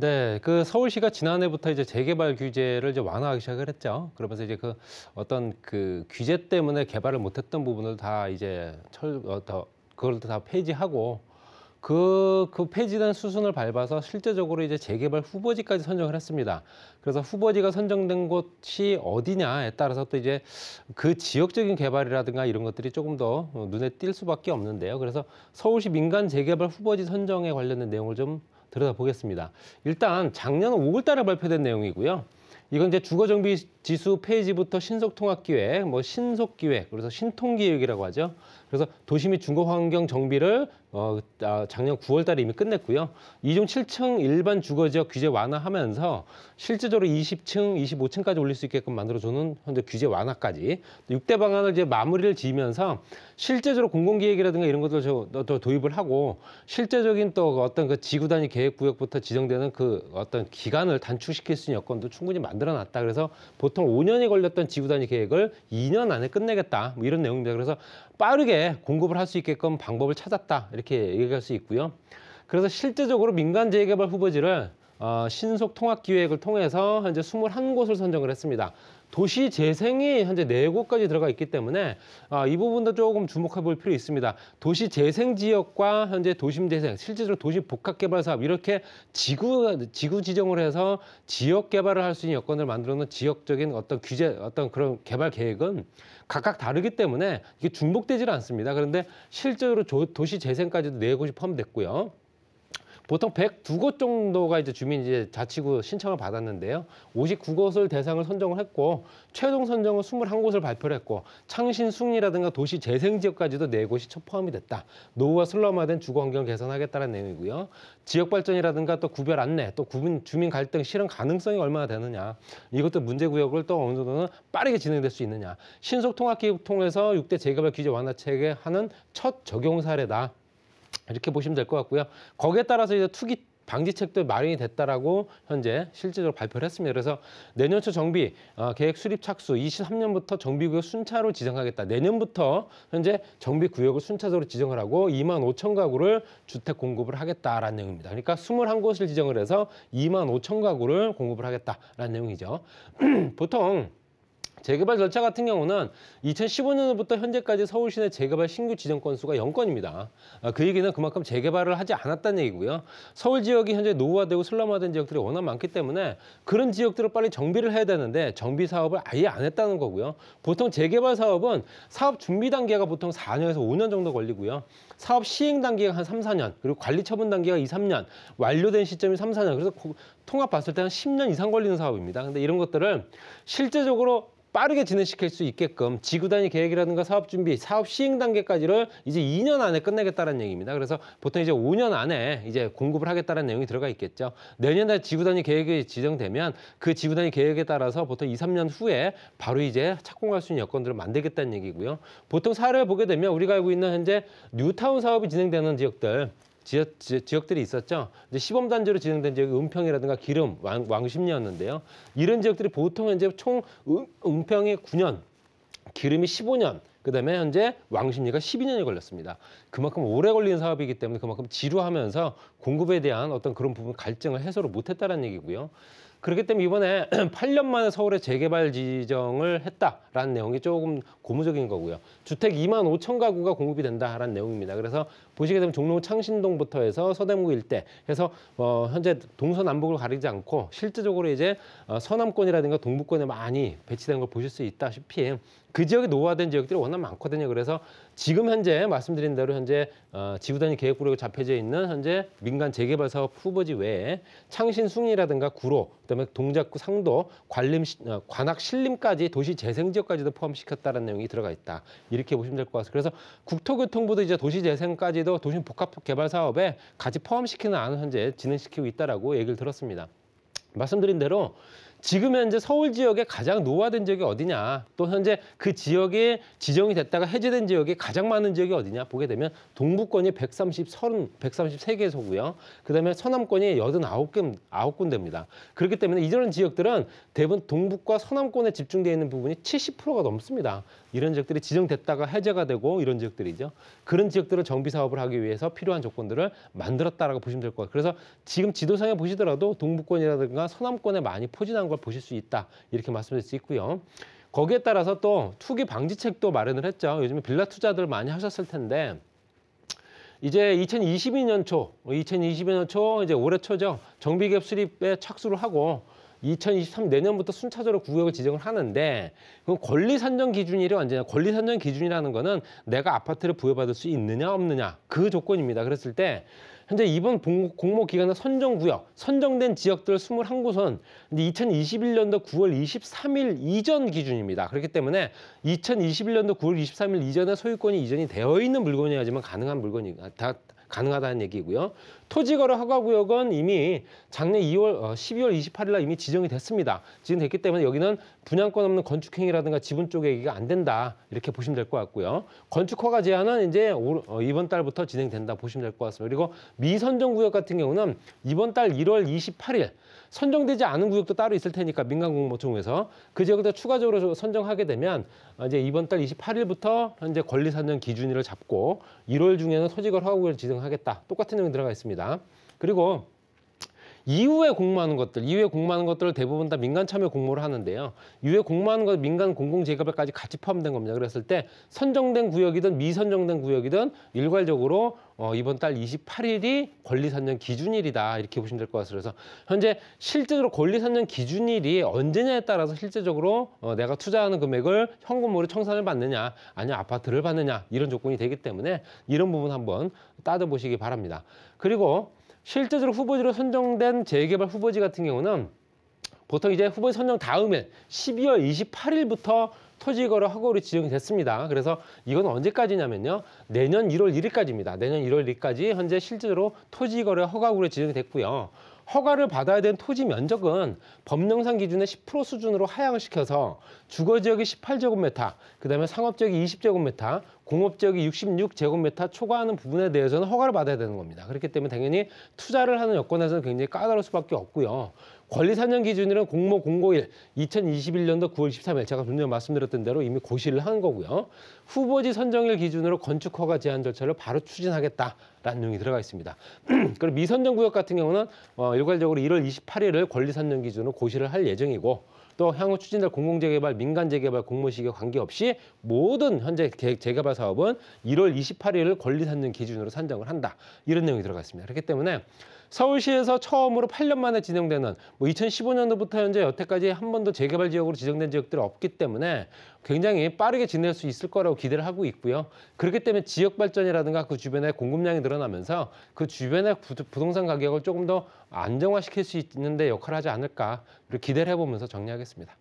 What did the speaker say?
네, 그 서울시가 지난해부터 이제 재개발 규제를 이제 완화하기 시작을 했죠. 그러면서 이제 그 어떤 그 규제 때문에 개발을 못했던 부분을 다 이제 그걸 다 폐지하고 그 폐지된 수순을 밟아서 실제적으로 이제 재개발 후보지까지 선정을 했습니다. 그래서 후보지가 선정된 곳이 어디냐에 따라서 또 이제 그 지역적인 개발이라든가 이런 것들이 조금 더 눈에 띌 수밖에 없는데요. 그래서 서울시 민간 재개발 후보지 선정에 관련된 내용을 좀 들여다보겠습니다. 일단 작년 5월 달에 발표된 내용이고요. 이건 이제 주거정비 지수 폐지부터 신속통합기획, 뭐 신속기획, 그래서 신통기획이라고 하죠. 그래서 도시 및 주거환경 정비를 작년 9월 달에 이미 끝냈고요. 2종 7층 일반 주거지역 규제 완화하면서 실제적으로 20층, 25층까지 올릴 수 있게끔 만들어주는 현재 규제 완화까지 6대 방안을 이제 마무리를 지으면서 실제적으로 공공기획이라든가 이런 것들 더 도입을 하고 실제적인 또 어떤 그 지구 단위 계획구역부터 지정되는 그 어떤 기간을 단축시킬 수 있는 여건도 충분히 만들어놨다. 그래서 보통 5년이 걸렸던 지구 단위 계획을 2년 안에 끝내겠다. 뭐 이런 내용입니다. 그래서 빠르게 공급을 할 수 있게끔 방법을 찾았다. 이렇게 얘기할 수 있고요. 그래서 실제적으로 민간 재개발 후보지를 신속 통합 기획을 통해서 현재 21곳을 선정을 했습니다. 도시 재생이 현재 4곳까지 들어가 있기 때문에 이 부분도 조금 주목해 볼 필요 있습니다. 도시 재생 지역과 현재 도심 재생, 실제로 도시 복합 개발 사업 이렇게 지구 지정을 해서 지역 개발을 할 수 있는 여건을 만들어 놓은 지역적인 어떤 규제, 어떤 그런 개발 계획은 각각 다르기 때문에 이게 중복되질 않습니다. 그런데 실제로 도시 재생까지도 4곳이 포함됐고요. 보통 102곳 정도가 이제 주민 이제 자치구 신청을 받았는데요. 59곳을 대상을 선정을 했고 최종 선정은 21곳을 발표를 했고 창신 숭리라든가 도시 재생 지역까지도 4곳이 포함이 됐다. 노후와 슬럼화된 주거 환경을 개선하겠다는 내용이고요. 지역 발전이라든가 또 구별 안내, 또 주민 갈등 실현 가능성이 얼마나 되느냐. 이것도 문제 구역을 또 어느 정도는 빠르게 진행될 수 있느냐. 신속 통합 기획 통해서 6대 재개발 규제 완화 체계 하는 첫 적용 사례다. 이렇게 보시면 될 것 같고요. 거기에 따라서 이제 투기 방지책도 마련이 됐다라고 현재 실질적으로 발표를 했습니다. 그래서 내년 초 정비 계획 수립 착수 23년부터 정비구역 순차로 지정하겠다. 내년부터 현재 정비구역을 순차적으로 지정을 하고 2만 5천 가구를 주택 공급을 하겠다라는 내용입니다. 그러니까 21곳을 지정을 해서 2만 5천 가구를 공급을 하겠다라는 내용이죠. 보통 재개발 절차 같은 경우는 2015년부터 현재까지 서울시 내 재개발 신규 지정 건수가 0건입니다. 그 얘기는 그만큼 재개발을 하지 않았다는 얘기고요. 서울 지역이 현재 노후화되고 슬럼화된 지역들이 워낙 많기 때문에 그런 지역들을 빨리 정비를 해야 되는데 정비 사업을 아예 안 했다는 거고요. 보통 재개발 사업은 사업 준비 단계가 보통 4년에서 5년 정도 걸리고요. 사업 시행 단계가 한 3, 4년, 그리고 관리 처분 단계가 2, 3년, 완료된 시점이 3, 4년. 그래서 통합 봤을 때 한 10년 이상 걸리는 사업입니다. 근데 이런 것들을 실제적으로 빠르게 진행시킬 수 있게끔 지구 단위 계획이라든가 사업 준비, 사업 시행 단계까지를 이제 2년 안에 끝내겠다는 얘기입니다. 그래서 보통 이제 5년 안에 이제 공급을 하겠다는 내용이 들어가 있겠죠. 내년에 지구 단위 계획이 지정되면 그 지구 단위 계획에 따라서 보통 2, 3년 후에 바로 이제 착공할 수 있는 여건들을 만들겠다는 얘기고요. 보통 사례를 보게 되면 우리가 알고 있는 현재 뉴타운 사업이 진행되는 지역들 지역들이 있었죠. 이제 시범단지로 진행된 지역이 은평이라든가 기름, 왕십리였는데요. 이런 지역들이 보통 현재 총 은평이 9년, 기름이 15년, 그다음에 현재 왕십리가 12년이 걸렸습니다. 그만큼 오래 걸리는 사업이기 때문에 그만큼 지루하면서 공급에 대한 어떤 그런 부분 갈증을 해소를 못했다는 얘기고요. 그렇기 때문에 이번에 8년 만에 서울에 재개발 지정을 했다라는 내용이 조금 고무적인 거고요. 주택 2만 5천 가구가 공급이 된다라는 내용입니다. 그래서 보시게 되면 종로 창신동부터 해서 서대문구 일대 해서 현재 동서남북을 가리지 않고 실질적으로 이제 서남권이라든가 동부권에 많이 배치된 걸 보실 수 있다시피 그 지역이 노후화된 지역들이 워낙 많거든요. 그래서 지금 현재 말씀드린 대로 현재 지구 단위 계획구역에 잡혀져 있는 현재 민간 재개발 사업 후보지 외에 창신 숭리라든가 구로, 그다음에 동작구 상도, 관악 신림까지 도시 재생 지역까지도 포함시켰다는 내용이 들어가 있다. 이렇게 보시면 될 것 같습니다. 그래서 국토교통부도 이제 도시 재생까지도 도심 복합 개발 사업에 같이 포함시키는 안을 현재 진행시키고 있다라고 얘기를 들었습니다. 말씀드린 대로 지금 현재 서울 지역에 가장 노후화된 지역이 어디냐, 또 현재 그 지역에 지정이 됐다가 해제된 지역이 가장 많은 지역이 어디냐 보게 되면 동부권이 133개소고요. 그다음에 서남권이 89군데입니다. 그렇기 때문에 이런 지역들은 대부분 동북과 서남권에 집중되어 있는 부분이 70%가 넘습니다. 이런 지역들이 지정됐다가 해제가 되고 이런 지역들이죠. 그런 지역들을 정비 사업을 하기 위해서 필요한 조건들을 만들었다라고 보시면 될 것 같아요. 그래서 지금 지도상에 보시더라도 동부권이라든가 서남권에 많이 포진한 걸 보실 수 있다. 이렇게 말씀드릴 수 있고요. 거기에 따라서 또 투기 방지책도 마련을 했죠. 요즘에 빌라 투자들 많이 하셨을 텐데 이제 2022년 초 이제 올해 초죠. 정비계획 수립에 착수를 하고 2023 내년부터 순차적으로 구역을 지정을 하는데 그 권리 산정 기준이래 완전히 권리 산정 기준이라는 거는 내가 아파트를 부여받을 수 있느냐 없느냐 그 조건입니다. 그랬을 때 현재 이번 공모 기간의 선정 구역, 선정된 지역들 21곳은 2021년도 9월 23일 이전 기준입니다. 그렇기 때문에 2021년도 9월 23일 이전에 소유권이 이전이 되어 있는 물건이어야지만 가능한 물건이 가능하다는 얘기고요. 토지거래 허가구역은 이미 작년 12월 28일 날 이미 지정이 됐습니다. 지정됐기 때문에 여기는 분양권 없는 건축행위라든가 지분 쪼개 얘기가 안 된다. 이렇게 보시면 될 것 같고요. 건축허가 제한은 이제 이번 달부터 진행된다 보시면 될 것 같습니다. 그리고 미선정구역 같은 경우는 이번 달 1월 28일 선정되지 않은 구역도 따로 있을 테니까 민간공모청에서 그 지역을 추가적으로 선정하게 되면 이제 이번 달 28일부터 현재 권리 산정 기준일을 잡고 1월 중에는 토지거래 허가구역을 지정하겠다. 똑같은 내용이 들어가 있습니다. 그리고 이후에 공모하는 것들을 대부분 다 민간 참여 공모를 하는데요. 이후에 공모하는 것 민간 공공재개발까지 같이 포함된 겁니다. 그랬을 때 선정된 구역이든 미선정된 구역이든 일괄적으로 이번 달 28일이 권리 산정 기준일이다. 이렇게 보시면 될 것 같아요. 그래서 현재 실제적으로 권리 산정 기준일이 언제냐에 따라서 실제적으로 내가 투자하는 금액을 현금으로 청산을 받느냐 아니면 아파트를 받느냐 이런 조건이 되기 때문에 이런 부분 한번 따져보시기 바랍니다. 그리고 실제적으로 후보지로 선정된 재개발 후보지 같은 경우는 보통 이제 후보지 선정 다음에 12월 28일부터 토지거래 허가로 지정이 됐습니다. 그래서 이건 언제까지냐면요. 내년 1월 1일까지입니다. 내년 1월 1일까지 현재 실제로 토지거래 허가구로 지정이 됐고요. 허가를 받아야 되는 토지 면적은 법령상 기준의 10% 수준으로 하향을 시켜서 주거지역이 18제곱미터, 그다음에 상업지역이 20제곱미터, 공업지역이 66제곱미터 초과하는 부분에 대해서는 허가를 받아야 되는 겁니다. 그렇기 때문에 당연히 투자를 하는 여건에서는 굉장히 까다로울 수밖에 없고요. 권리 산정 기준일은 공모 공고일 2021년도 9월 13일 제가 좀 전에 말씀드렸던 대로 이미 고시를 한 거고요. 후보지 선정일 기준으로 건축허가 제한 절차를 바로 추진하겠다라는 내용이 들어가 있습니다. 그리고 미선정 구역 같은 경우는 일괄적으로 1월 28일을 권리 산정 기준으로 고시를 할 예정이고 또 향후 추진될 공공재개발, 민간재개발 공모 시기와 관계없이 모든 현재 재개발 사업은 1월 28일을 권리 산정 기준으로 산정을 한다. 이런 내용이 들어가 있습니다. 그렇기 때문에 서울시에서 처음으로 8년 만에 진행되는 2015년도부터 현재 여태까지 한 번도 재개발 지역으로 지정된 지역들이 없기 때문에 굉장히 빠르게 진행할 수 있을 거라고 기대를 하고 있고요. 그렇기 때문에 지역 발전이라든가 그 주변에 공급량이 늘어나면서 그 주변의 부동산 가격을 조금 더 안정화시킬 수 있는 데 역할을 하지 않을까 기대를 해보면서 정리하겠습니다.